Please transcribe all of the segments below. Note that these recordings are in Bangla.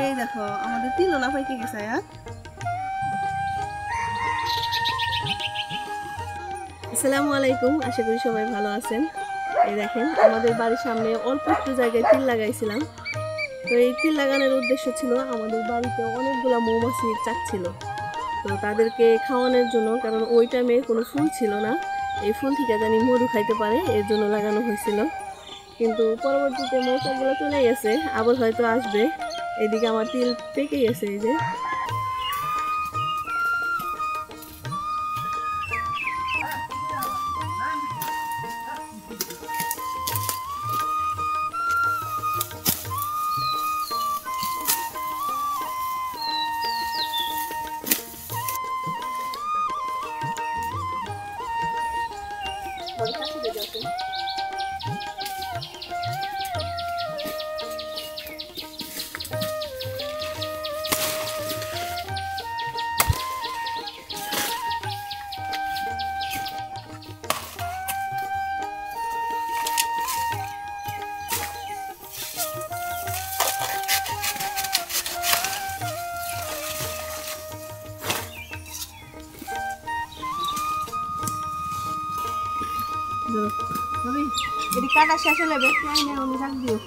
এই দেখো আমাদের তিলনা পাইকে গেছে। আসসালামু আলাইকুম, আশা করি সবাই ভালো আছেন। এই দেখেন আমাদের বাড়ির সামনে অল্প একটু জায়গায় তিল লাগাইছিলাম। তো এই তিল লাগানোর উদ্দেশ্য ছিল আমাদের বাড়িতে অনেকগুলা মৌমাছির চাক ছিল, তো তাদেরকে খাওয়ানোর জন্য, কারণ ওই টাইমে কোনো ফুল ছিল না, এই ফুল থেকে জানি মধু খাইতে পারে এর জন্য লাগানো হয়েছিল। কিন্তু পরবর্তীতে মৌচাকগুলো চলে গেছে, আবার হয়তো আসবে। এদিকে আমার তিল পেকে গেছে, এই যে এটি কাটা শেষ হলে বেশ রাখ দিও।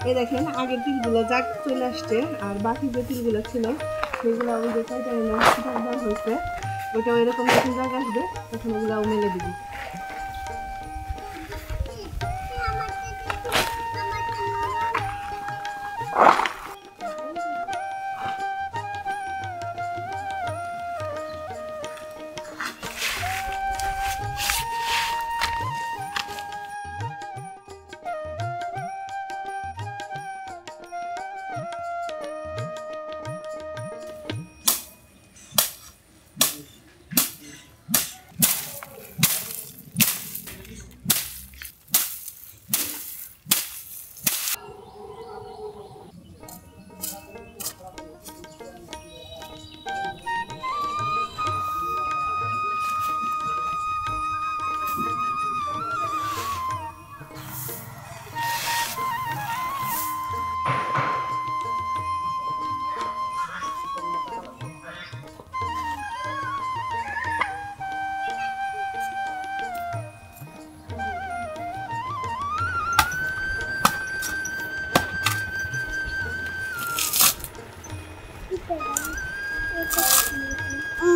এই দেখেন আগের তিলগুলো জাগ চলে আসছে, আর বাকি যে তিলগুলো ছিল সেগুলো ওই যে কয়টা হয়েছে, ওইটা ওইরকম যখন জায়গা আসবে তখন ওগুলো মেলে দিবি।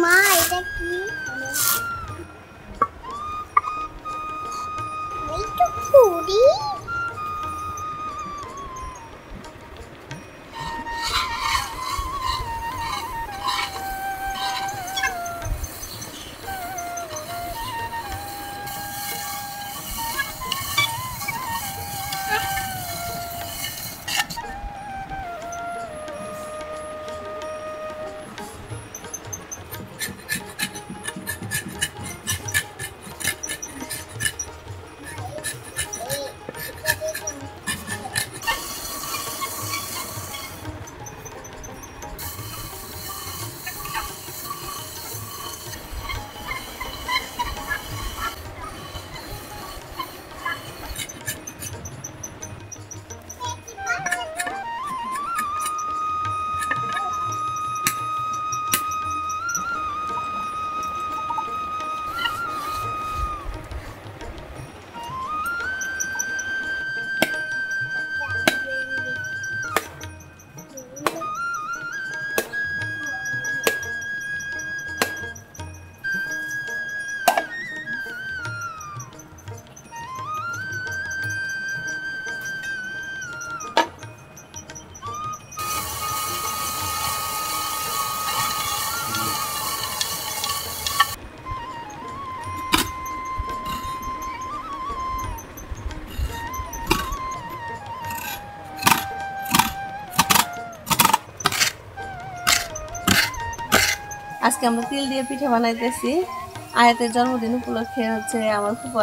মা এটা কি? এই তো ফুরি। আজকে আমরা তিল দিয়ে পিঠা বানাইতেছি। আয়াতের জন্মদিন উপলক্ষে হচ্ছে আমার ফুপু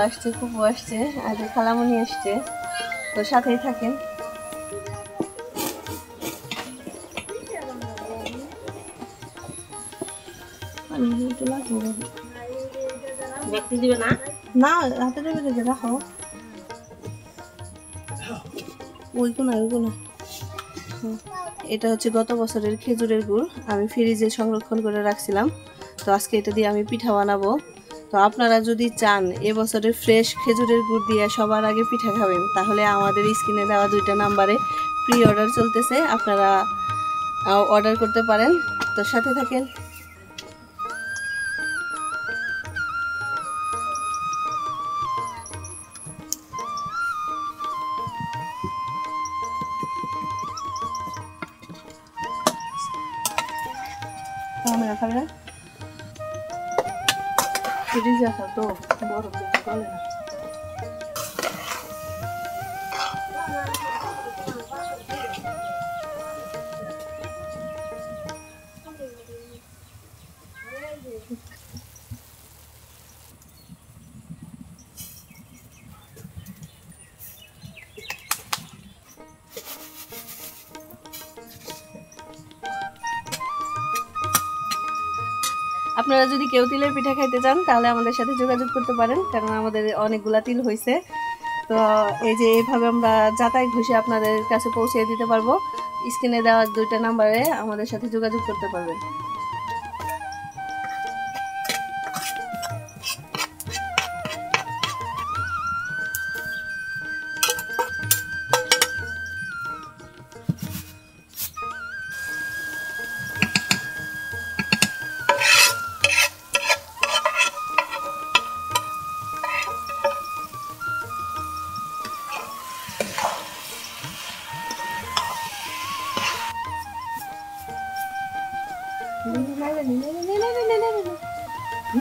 আসছে আয়াতের খালামণি আসছে, তো সাথেই থাকেন। দিবে না না হাতে দেবে রাখো, ওইগুলো। এটা হচ্ছে গত বছরের খেজুরের গুড়, আমি ফ্রিজে সংরক্ষণ করে রাখছিলাম, তো আজকে এটা দিয়ে আমি পিঠা বানাবো। তো আপনারা যদি চান এবছরের ফ্রেশ খেজুরের গুড় দিয়ে সবার আগে পিঠা খাবেন, তাহলে আমাদের স্ক্রিনে দেওয়া 2টা নাম্বারে প্রি অর্ডার চলতেছে, আপনারা অর্ডার করতে পারেন। তো সাথে থাকেন। ক্যামেরা খাবে ফ্রিজে রাখা তো বড় চলে না। আপনারা যদি কেউ তিলের পিঠা খাইতে চান তাহলে আমাদের সাথে যোগাযোগ করতে পারেন, কারণ আমাদের অনেকগুলা তিল হয়েছে। তো এই যে এইভাবে আমরা যাতাই ঘষে আপনাদের কাছে পৌঁছে দিতে পারবো। স্ক্রিনে দেওয়া 2টা নাম্বারে আমাদের সাথে যোগাযোগ করতে পারবেন।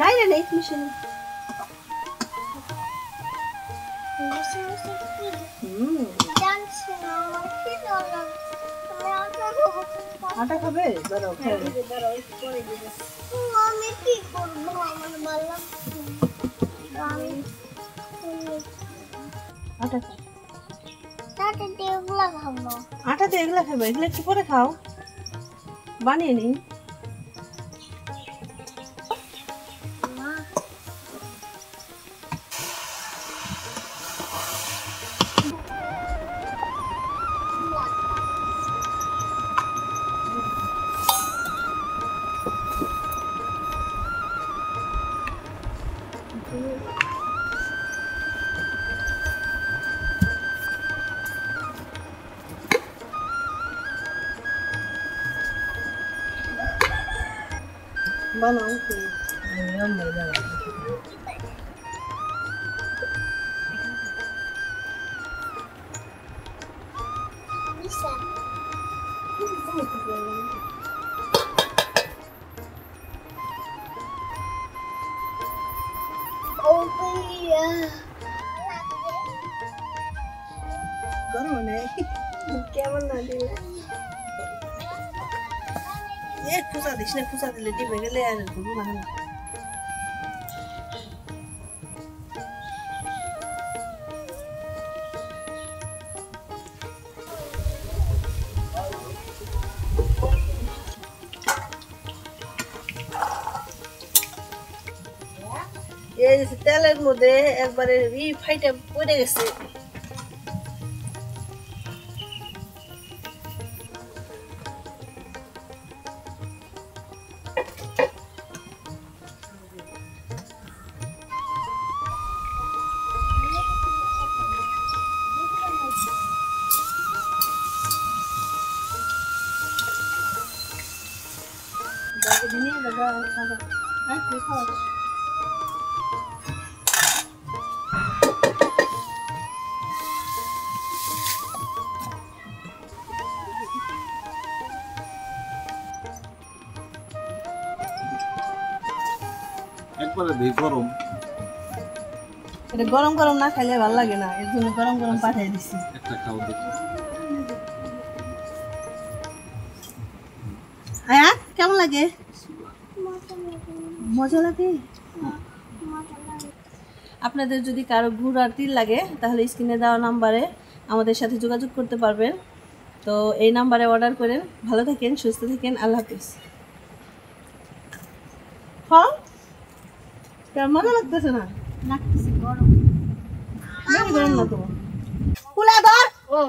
নাই মিশন আটা খাবে, আটা দিয়ে এগুলা খাবে, এগুলো একটু পরে খাও, বানিয়ে নি। বানাও গরম নেই কেমন না দিলে খুঁজা দিস না, খুঁজা দিলে ডিবে গেলে আর ধরবো না। এই তেলের মধ্যে একবারে ফাইটা পড়ে গেছে। গরম এটা গরম গরম না খাইলে ভালো লাগে না, এর জন্য গরম গরম পাঠাই দিছি। একটা খাও দেখি। হ্যাঁ কেমন লাগে? মজা লাগে। আপনাদের যদি কারো ঘোড়ার তীর লাগে তাহলে স্ক্রিনে দেওয়া নাম্বারে আমাদের সাথে যোগাযোগ করতে পারবেন। তো এই নাম্বারে অর্ডার করেন। ভালো থাকেন, সুস্থ থাকেন, আল্লাহ হাফিজ। হ্যাঁ, কেমন মজা লাগতেছে না? লাগতেছে গরম। বেশি গরম না তো। কুলা ধর ও